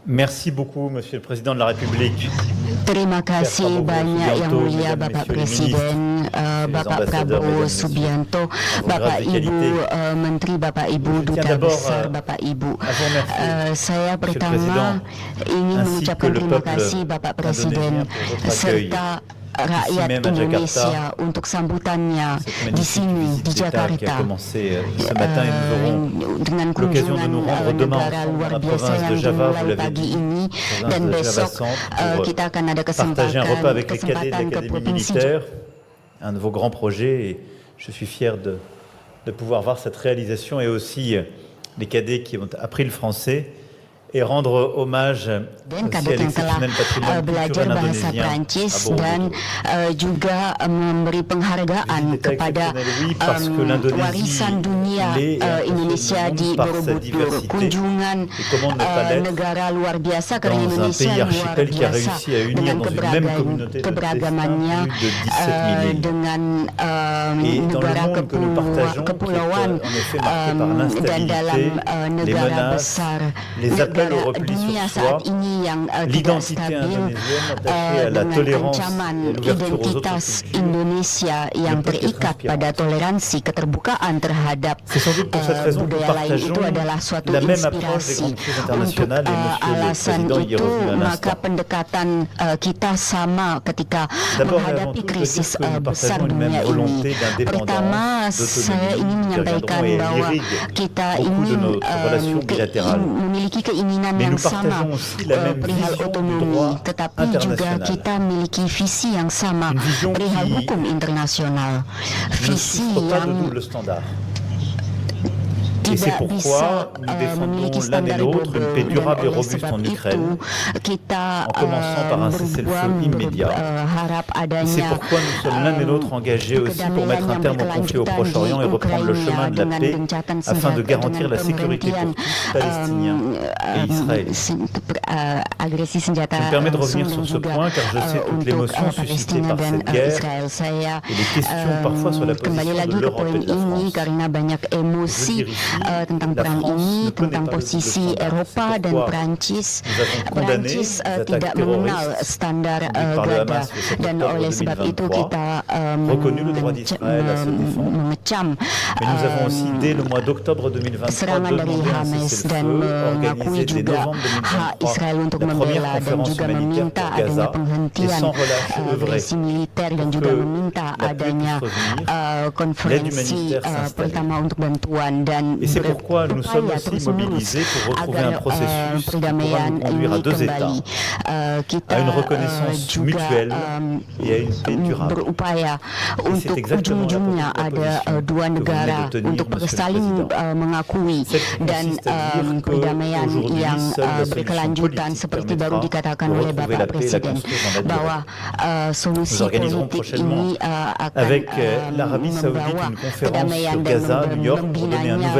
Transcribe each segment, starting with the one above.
Merci beaucoup, Monsieur le Président de la République. Terima kasih banyak Yang Mulia Bapak Presiden, Bapak Prabowo Subianto, Bapak Ibu Menteri, Bapak Ibu Duta Besar, Bapak Ibu. Saya pertama ingin mengucapkan terima kasih Bapak Presiden serta rakyat Indonesia untuk sambutannya di sini di Jakarta dengan kunjungan negara luar biasa yang dimulai pagi ini, dan besok kita akan ada kesempatan ke provinsi. Un de vos grands projets, et je suis fier de pouvoir voir cette réalisation, et aussi les cadets qui ont appris le français et rendre hommage kadet yang telah belajar bahasa Prancis dan juga memberi penghargaan kepada warisan dunia Indonesia di Borobudur. Kunjungan negara luar biasa karena Indonesia luar biasa dengan keberagamannya, dengan negara kepulauan dan dalam negara besar. Dunia saat ini yang tidak stabil dengan ancaman identitas Indonesia yang terikat pada toleransi, keterbukaan terhadap budaya lain, itu adalah suatu inspirasi. Untuk alasan itu, maka pendekatan kita sama ketika menghadapi krisis besar dunia ini. Pertama, saya ingin menyampaikan bahwa kita ingin memiliki keinginan yang sama perihal otonomi, tetapi juga kita memiliki visi yang sama perihal hukum internasional, visi yang tidak bisa memiliki standar double. Oleh sebab itu kita berharap adanya kedamaian yang berkelanjutan di Ukraina dengan gencatan senjata, dengan pemberhentian agresi senjata langsung dan juga untuk Palestina dan Israel. Saya kembali lagi ke poin ini karena banyak emosi tentang perang ini, tentang posisi Eropa dan Perancis. Perancis tidak mengenal standar gada, dan oleh sebab itu kita mengecam serangan dari Hamas dan mengakui juga hak Israel untuk membela, dan juga meminta adanya penghentian agresi militer, dan juga meminta adanya konferensi pertama untuk bantuan, dan berupaya terus-menerus agar perdamaian ini kembali. Kita juga berupaya untuk ujung-ujungnya ada dua negara untuk saling mengakui, dan perdamaian yang berkelanjutan seperti baru dikatakan oleh Bapak Presiden, bahwa solusi politik ini akan membawa kedamaian dan membinanya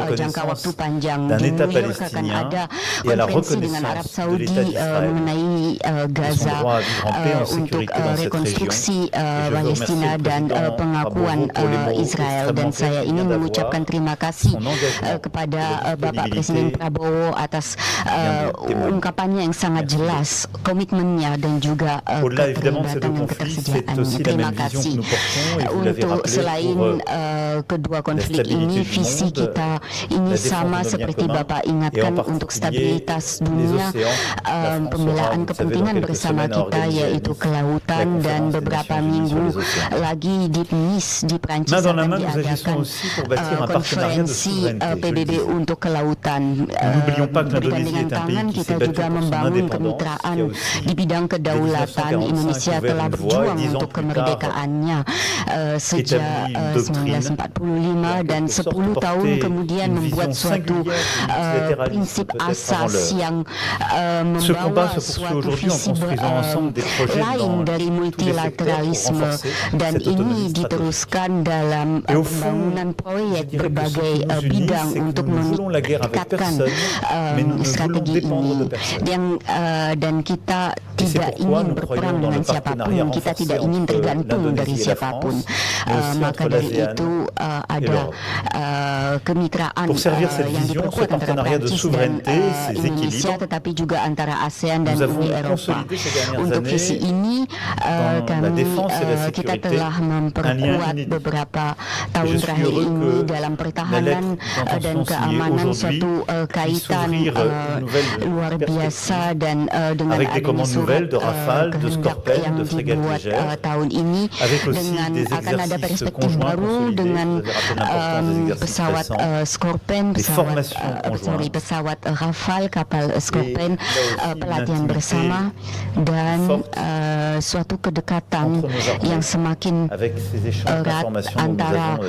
jangka waktu panjang. Di New York akan ada konferensi dengan Arab Saudi mengenai Gaza untuk rekonstruksi Palestina dan pengakuan Israel, dan saya ingin mengucapkan terima kasih kepada Bapak Presiden Prabowo atas ungkapannya yang sangat jelas, komitmennya, dan juga keterlibatan dan ketersediaannya. Terima kasih. Untuk selain kedua konflik ini, visi kita ini sama seperti Bapak ingatkan, untuk stabilitas dunia, pembelaan kepentingan bersama kita yaitu kelautan, dan beberapa minggu lagi di Nice di Prancis akan diadakan konferensi PBB untuk kelautan. Bergandengan tangan kita juga membangun kemitraan di bidang kedaulatan. Indonesia telah berjuang untuk kemerdekaannya sejak 1945, dan 10 tahun kemudian membuat suatu prinsip asas yang membawa suatu visi lain dari multilateralisme, dan ini diteruskan dalam pembangunan proyek berbagai bidang untuk meningkatkan strategi ini, dan kita tidak ingin berperang dengan siapapun, kita tidak ingin tergantung dari siapapun. Maka dari itu ada Pour servir cette vision, ce partenariat de souveraineté, ces équilibres, nous avons consolidé ces dernières années dans la défense et la sécurité un lien inédit. Et je suis heureux que la lettre d'intention signée aujourd'hui puisse ouvrir une nouvelle perspective avec des commandes nouvelles de Rafale, de Skorpen, de frégates légères, avec aussi des exercices conjoints consolidés, vous avez rappelé l'importance des exercices récents, des formations conjointes, pesawat Rafale, kapal Skorpen, pelatihan bersama dan suatu kedekatan yang semakin erat antara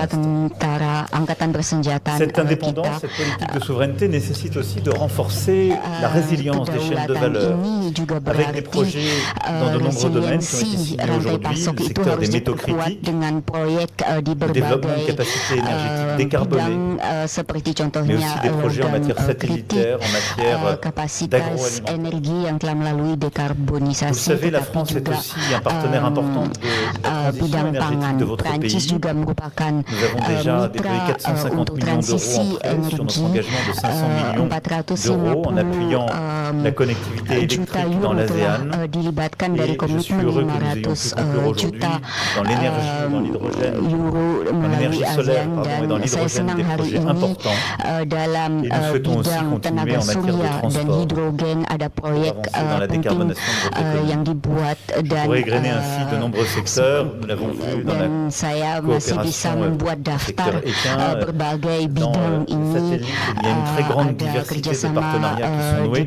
tentara angkatan bersenjata Cette indépendance, cette politique de souveraineté nécessite aussi de renforcer la résilience des chaînes de valeur avec des projets dans de nombreux domaines qui ont été signés aujourd'hui, le secteur des métaux critiques, le développement de capacités énergétiques décarbonées, mais aussi des projets en matière satellitaire, en matière d'agroalimentaire. Vous le savez, la France est aussi un partenaire important de la transition énergétique de votre pays. Nous avons déjà déployé 450 millions d'euros en prêt sur notre engagement de 500 millions d'euros en appuyant la connectivité électrique dans l'ASEAN. Et je suis heureux que nous ayons pu conclure aujourd'hui dans l'énergie, dans l'hydrogène, dans l'énergie solaire et dans l'hydrogène des projets importants. Et nous souhaitons aussi continuer en matière de transport pour avancer dans la décarbonation de votre économie. Je pourrais égrener ainsi de nombreux secteurs. Nous l'avons vu dans la coopération secteur équin, dans le satellite. Il y a une très grande diversité de partenariats qui sont noués. Et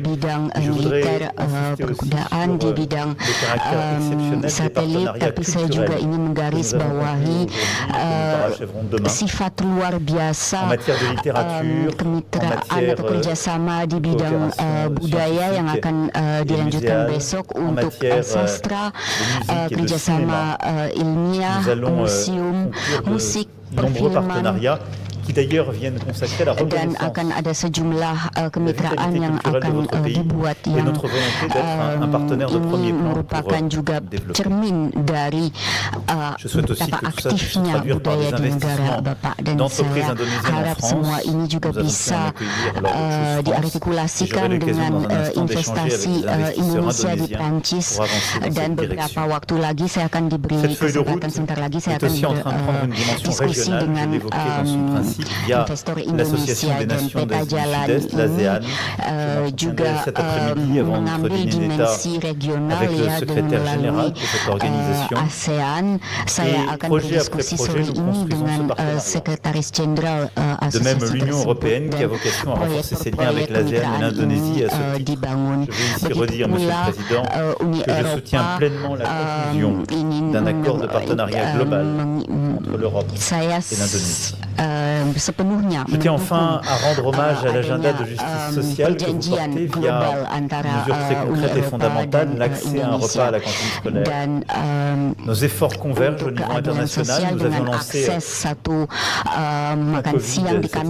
je voudrais insister aussi sur le caractère exceptionnel des partenariats culturels que nous avons parachèverons demain en matière de littérature, en matière kerjasama di bidang budaya yang akan dilanjutkan besok untuk sastra, kerjasama ilmiah, museum, musik, perfilman, qui d'ailleurs viennent consacrer la dan akan ada sejumlah kemitraan yang akan dibuat yang ini merupakan juga cermin dari betapa aktifnya budaya di negara Bapak, dan saya harap semua ini juga bisa diartikulasikan dengan investasi Indonesia di Prancis, dan beberapa waktu lagi saya akan diberi kesempatan, sebentar lagi saya akan berdiskusi dengan investor Indonesia, dan peta jalan ini juga mengambil dimensi regional ya, dengan melalui ASEAN. Saya akan berdiskusi sore ini dengan Sekretaris Jenderal asosiasi tersebut, dan proyek-proyek kemitraan ini dibangun. Begitu pula Uni Eropa ingin saya sepenuhnya Je tiens enfin à rendre hommage à l'agenda de justice sociale que vous portez via une mesure très concrète et fondamentale, l'accès à un repas à la cantine scolaire. Nos efforts convergent au niveau international. Nous avions lancé cette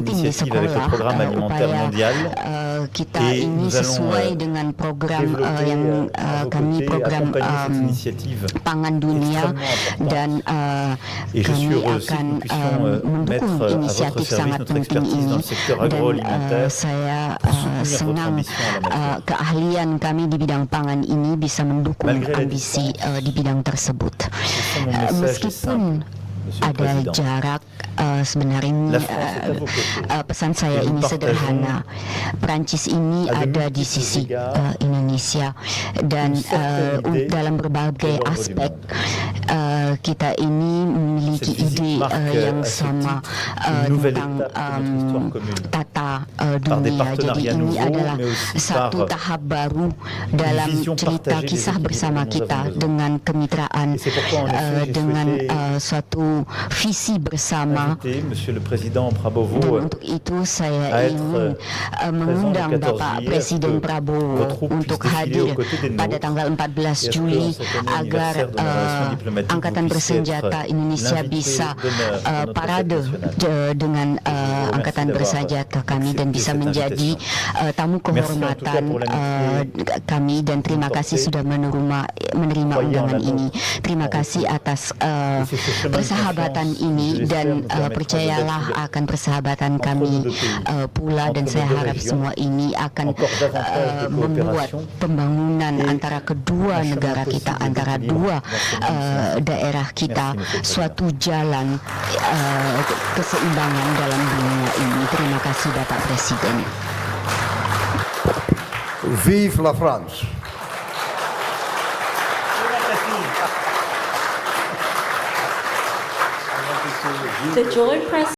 initiative avec le programme alimentaire mondial et nous allons développer accompagner cette initiative extrêmement importante. Et je suis heureux aussi que nous puissions mettre à votre service notre expertise dans le secteur agroalimentaire pour soutenir votre ambition en la matière. Keahlian kami di bidang pangan ini bisa mendukung ambisi di bidang tersebut. Meskipun ada jarak, sebenarnya pesan saya ini sederhana. Prancis ini ada di sisi Indonesia, dan dalam berbagai aspek kita ini memiliki ide yang sama tentang tata dunia. Jadi ini adalah satu tahap baru dalam cerita kisah bersama kita dengan kemitraan, dengan suatu visi bersama. Untuk itu saya ingin mengundang Bapak Presiden Prabowo untuk hadir pada tanggal 14 Juli agar Angkatan Bersenjata Indonesia bisa parade dengan Angkatan Bersenjata kami dan bisa menjadi tamu kehormatan kami, dan terima kasih sudah menerima undangan ini. Terima kasih atas persahabatan ini, dan percayalah akan persahabatan kami pula, dan saya harap semua ini akan membuat pembangunan antara kedua negara kita, antara dua daerah kita, suatu jalan keseimbangan dalam dunia ini. Terima kasih Bapak Presiden. Vive la France. The Joy Press